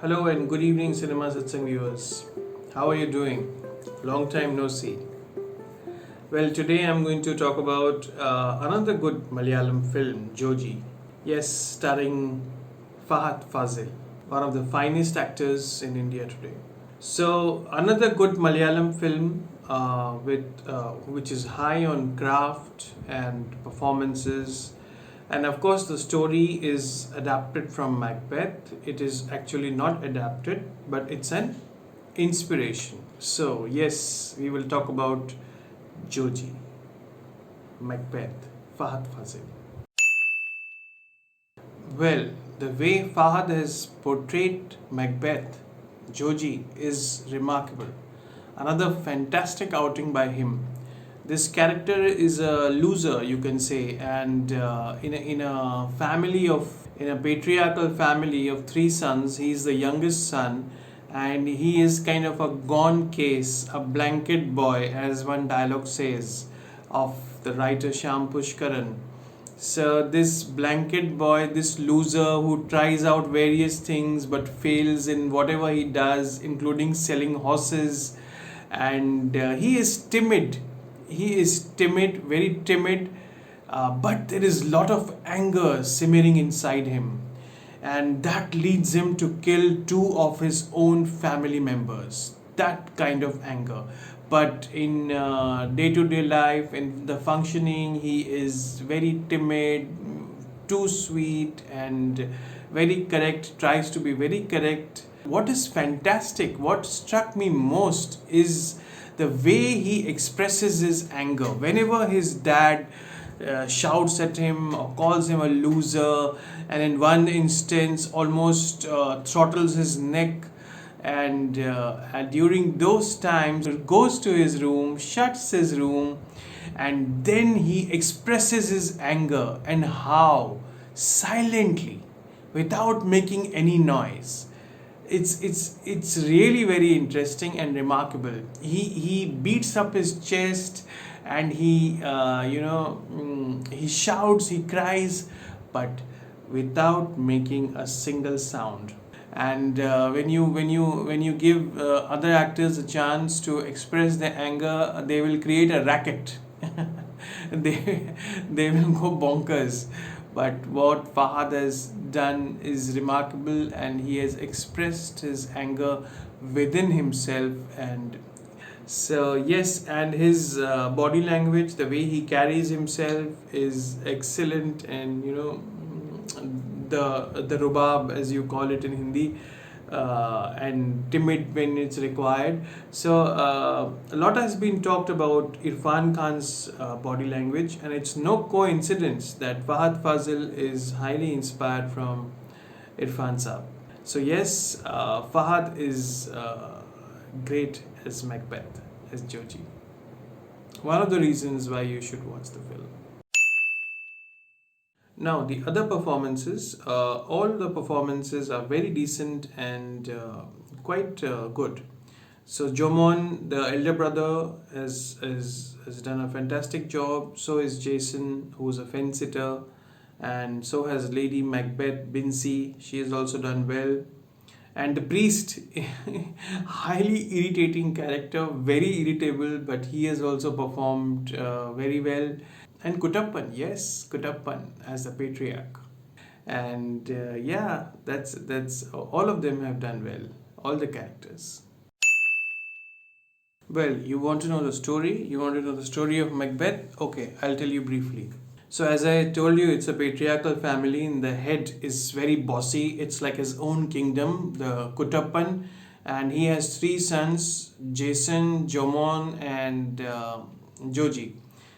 Hello and good evening, Cinema Satsang viewers. How are you doing? Long time no see. Well, today I'm going to talk about another good Malayalam film, Joji. Yes, starring Fahad Fazil, one of the finest actors in India today. So, another good Malayalam film which is high on craft and performances, and of course the story is adapted from Macbeth. It is actually not adapted, but it's an inspiration. So yes, we will talk about Joji, Macbeth, Fahad Fazil. Well, the way Fahad has portrayed Macbeth, Joji, is remarkable. Another fantastic outing by him. This character is a loser, you can say, and in a patriarchal family of three sons, he is the youngest son, and he is kind of a gone case, a blanket boy, as one dialogue says, of the writer Sham Pushkaran. So this blanket boy, this loser who tries out various things but fails in whatever he does, including selling horses, and he is timid. He is timid, very timid, but there is a lot of anger simmering inside him, and that leads him to kill two of his own family members. That kind of anger. But in day to day life, in the functioning, he is very timid, too sweet, and very correct, tries to be very correct. What is fantastic, what struck me most is the way he expresses his anger. Whenever his dad shouts at him or calls him a loser, and in one instance almost throttles his neck, and during those times goes to his room, shuts his room, and then he expresses his anger, and how silently, without making any noise. It's really very interesting and remarkable. He beats up his chest, and he shouts, he cries, but without making a single sound. And when you give other actors a chance to express their anger, they will create a racket. they they will go bonkers. But what Fahad has done is remarkable, and he has expressed his anger within himself. And so yes, and his body language, the way he carries himself, is excellent. And the rubab, as you call it in Hindi, and timid when it's required. So a lot has been talked about Irfan Khan's body language, and it's no coincidence that Fahad Fazil is highly inspired from Irfan Saab. So yes, Fahad is great as Macbeth, as Joji. One of the reasons why you should watch the film. Now, the other performances, all the performances are very decent and quite good. So, Jomon, the elder brother, has done a fantastic job. So is Jason, who's a fence sitter, and so has Lady Macbeth Binsi. She has also done well. And the priest, highly irritating character, very irritable, but he has also performed very well. And Kutappan, yes, Kutappan as the patriarch. And yeah, that's all of them have done well, all the characters. Well, you want to know the story? You want to know the story of Macbeth? Okay, I'll tell you briefly. So, as I told you, it's a patriarchal family, and the head is very bossy. It's like his own kingdom, the Kutappan, and he has three sons: Jason, Jomon, and Joji.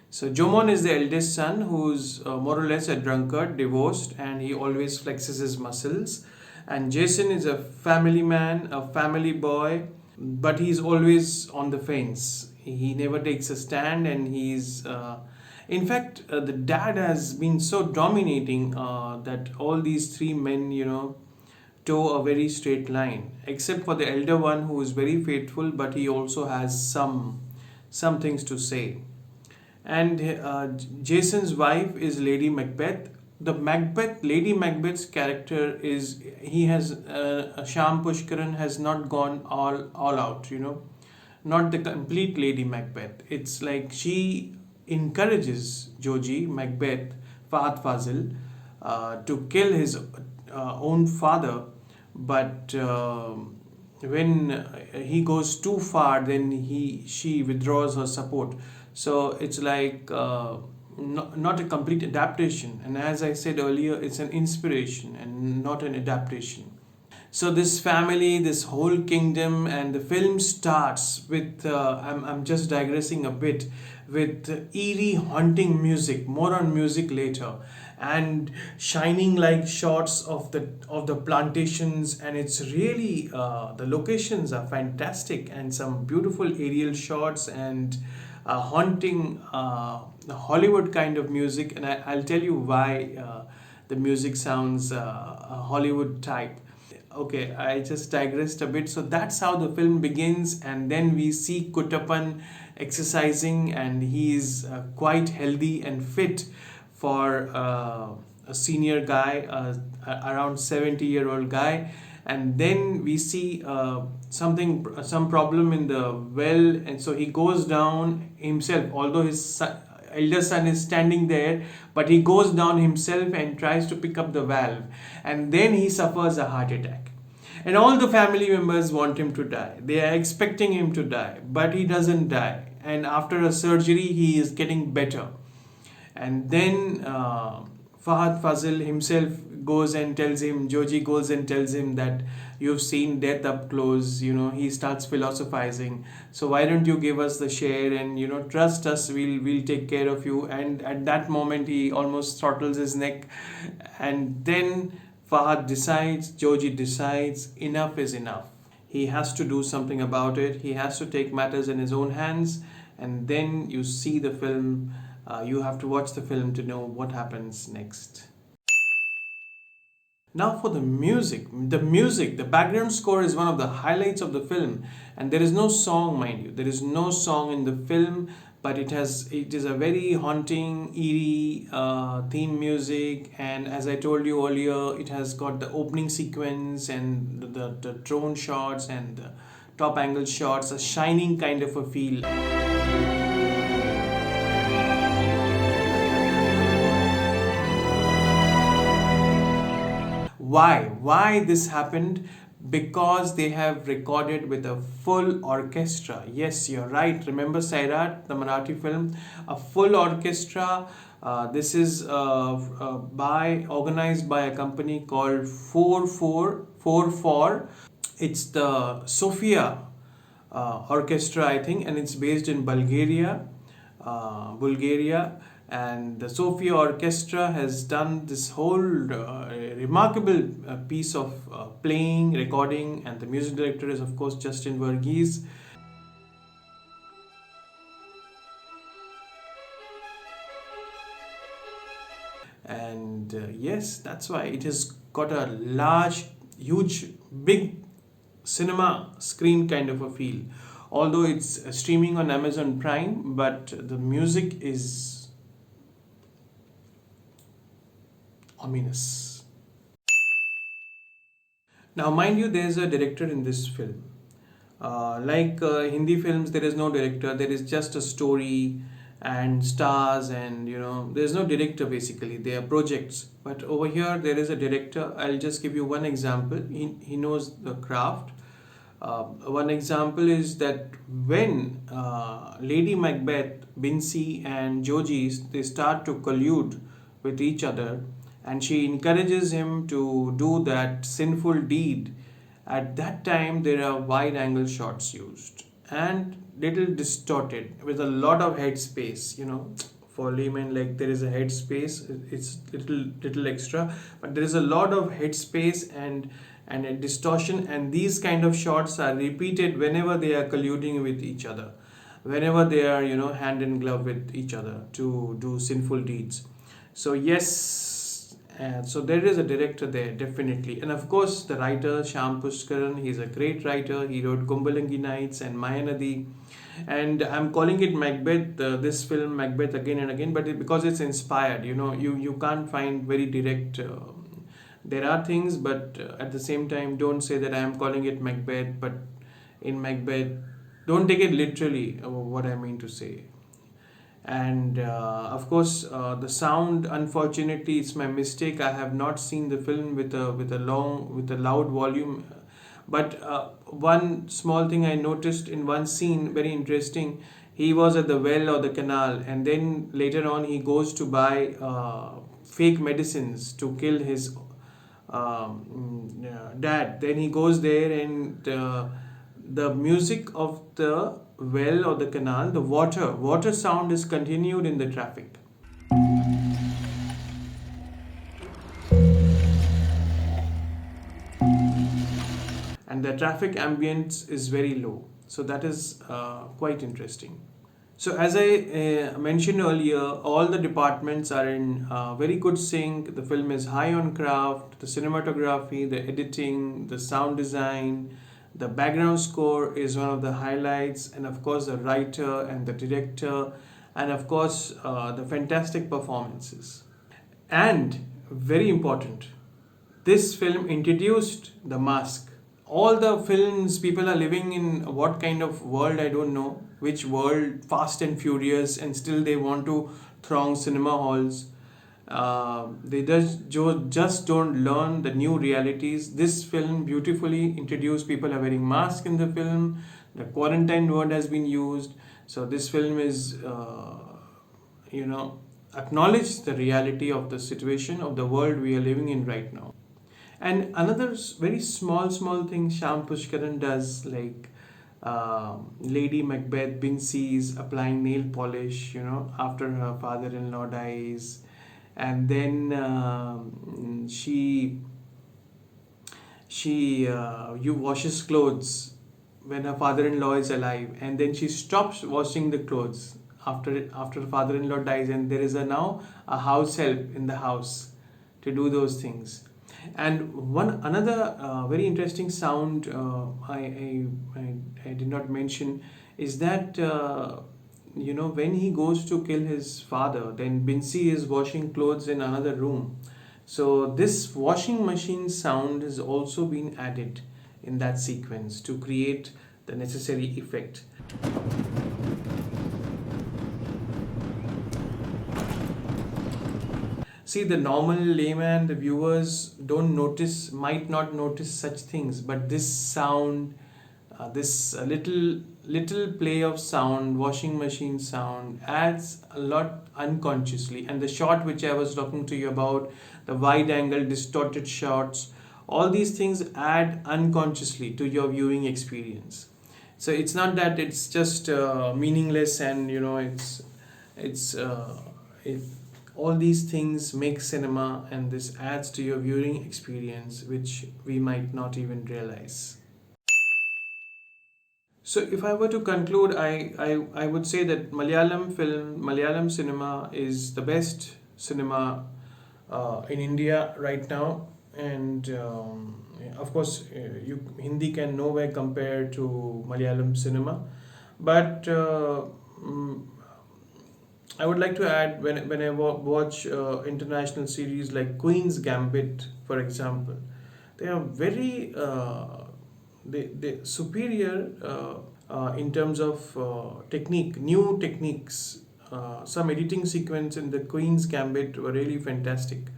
So, Jomon is the eldest son, who's more or less a drunkard, divorced, and he always flexes his muscles. And Jason is a family man, a family boy, but he's always on the fence. He never takes a stand, and in fact, the dad has been so dominating that all these three men, toe a very straight line, except for the elder one, who is very faithful, but he also has some things to say. And Jason's wife is Lady Macbeth, the Macbeth, Lady Macbeth's character is, he has Sham Pushkaran has not gone all out, not the complete Lady Macbeth. It's like she encourages Joji Macbeth, Fahad Fazil, to kill his own father, but when he goes too far, then she withdraws her support. So it's like not a complete adaptation. And as I said earlier, it's an inspiration and not an adaptation. So this family, this whole kingdom, and the film starts with I'm just digressing a bit, with eerie haunting music, more on music later, and shining like shots of the plantations. And it's really the locations are fantastic, and some beautiful aerial shots, and haunting Hollywood kind of music. And I'll tell you why the music sounds Hollywood type. Okay, I just digressed a bit. So that's how the film begins, and then we see Kuttappan exercising, and he is quite healthy and fit for a senior guy, around 70-year-old guy. And then we see some problem in the well, and so he goes down himself, although his elder son is standing there, but he goes down himself and tries to pick up the valve, and then he suffers a heart attack. And all the family members want him to die, they are expecting him to die, but he doesn't die, and after a surgery he is getting better. And then Fahad Fazil himself goes and tells him, Joji goes and tells him that you've seen death up close. He starts philosophizing. So why don't you give us the share, and trust us, we'll take care of you. And at that moment he almost throttles his neck. And then Joji decides enough is enough. He has to do something about it. He has to take matters in his own hands. And then you see the film. You have to watch the film to know what happens next. Now for the music. The background score is one of the highlights of the film, and there is no song, mind you. There is no song in the film, but it is a very haunting, eerie theme music. And as I told you earlier, it has got the opening sequence and the drone shots and the top angle shots, a shining kind of a feel. Why this happened? Because they have recorded with a full orchestra. Yes, you're right. Remember Sairat, the Marathi film? A full orchestra. This is organized by a company called 4444. It's the Sofia orchestra, I think, and it's based in Bulgaria. And the Sofia Orchestra has done this whole remarkable piece of playing, recording, and the music director is, of course, Justin Verghese. And yes, that's why it has got a large, huge, big cinema screen kind of a feel. Although it's streaming on Amazon Prime, but the music is ominous. Now, mind you, there's a director in this film. Like Hindi films, there is no director, there is just a story and stars, and there's no director basically, they are projects. But over here, there is a director. I'll just give you one example. He knows the craft. One example is that when Lady Macbeth, Binsi, and Joji, they start to collude with each other, and she encourages him to do that sinful deed. At that time, there are wide angle shots used and little distorted with a lot of head space. For layman, like there is a head space, it's little extra, but there is a lot of head space and a distortion. And these kind of shots are repeated whenever they are colluding with each other, whenever they are hand in glove with each other to do sinful deeds. So yes, so there is a director there, definitely. And of course, the writer, Sham Pushkaran, he's a great writer. He wrote Kumbalangi Nights and Mayanadi. And I'm calling it Macbeth, this film Macbeth, again and again, but because it's inspired. You can't find very direct. There are things, but at the same time, don't say that I am calling it Macbeth. But in Macbeth, don't take it literally. What I mean to say. And of course, the sound. Unfortunately, it's my mistake. I have not seen the film with a loud volume. But one small thing I noticed in one scene, very interesting. He was at the well or the canal, and then later on he goes to buy fake medicines to kill his dad. Then he goes there, and the music of the well or the canal, the water sound is continued in the traffic. And the traffic ambience is very low. So that is quite interesting. So as I mentioned earlier, all the departments are in very good sync. The film is high on craft, the cinematography, the editing, the sound design, the background score is one of the highlights, and of course the writer and the director, and of course the fantastic performances. And very important, this film introduced the mask. All the films, people are living in what kind of world, I don't know which world, fast and furious, and still they want to throng cinema halls. They just don't learn the new realities. This film beautifully introduced, people are wearing masks in the film, the quarantine word has been used. So this film is you know acknowledge the reality of the situation of the world we are living in right now. And another very small thing Sham Pushkaran does, like Lady Macbeth, Bincy is applying nail polish, after her father-in-law dies, and then she you washes clothes when her father-in-law is alive, and then she stops washing the clothes after father-in-law dies, and there is now a house help in the house to do those things. And one another very interesting sound I did not mention is that when he goes to kill his father, then Bincy is washing clothes in another room. So this washing machine sound has also been added in that sequence to create the necessary effect. See, the normal layman, the viewers might not notice such things, but this sound, this little play of sound, washing machine sound, adds a lot unconsciously. And the shot which I was talking to you about, the wide angle, distorted shots, all these things add unconsciously to your viewing experience. So it's not that it's just meaningless, and it's it, all these things make cinema, and this adds to your viewing experience, which we might not even realize. So if I were to conclude, I would say that Malayalam cinema is the best cinema in India right now. And of course, Hindi can nowhere compare to Malayalam cinema. But I would like to add, when I watch international series like Queen's Gambit, for example, they are very they superior in terms of technique, new techniques. Some editing sequence in the Queen's Gambit were really fantastic.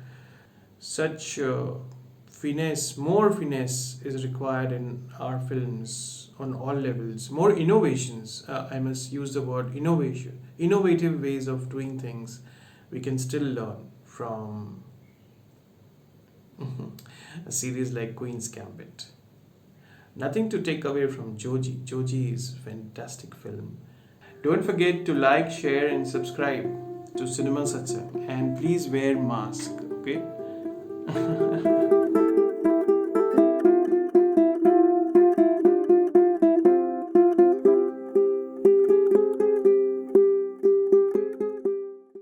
Such more finesse is required in our films on all levels. More innovations, I must use the word innovation, innovative ways of doing things we can still learn from a series like Queen's Gambit. Nothing to take away from Joji. Joji is a fantastic film. Don't forget to like, share, and subscribe to Cinema Satsang, and please wear mask. Okay.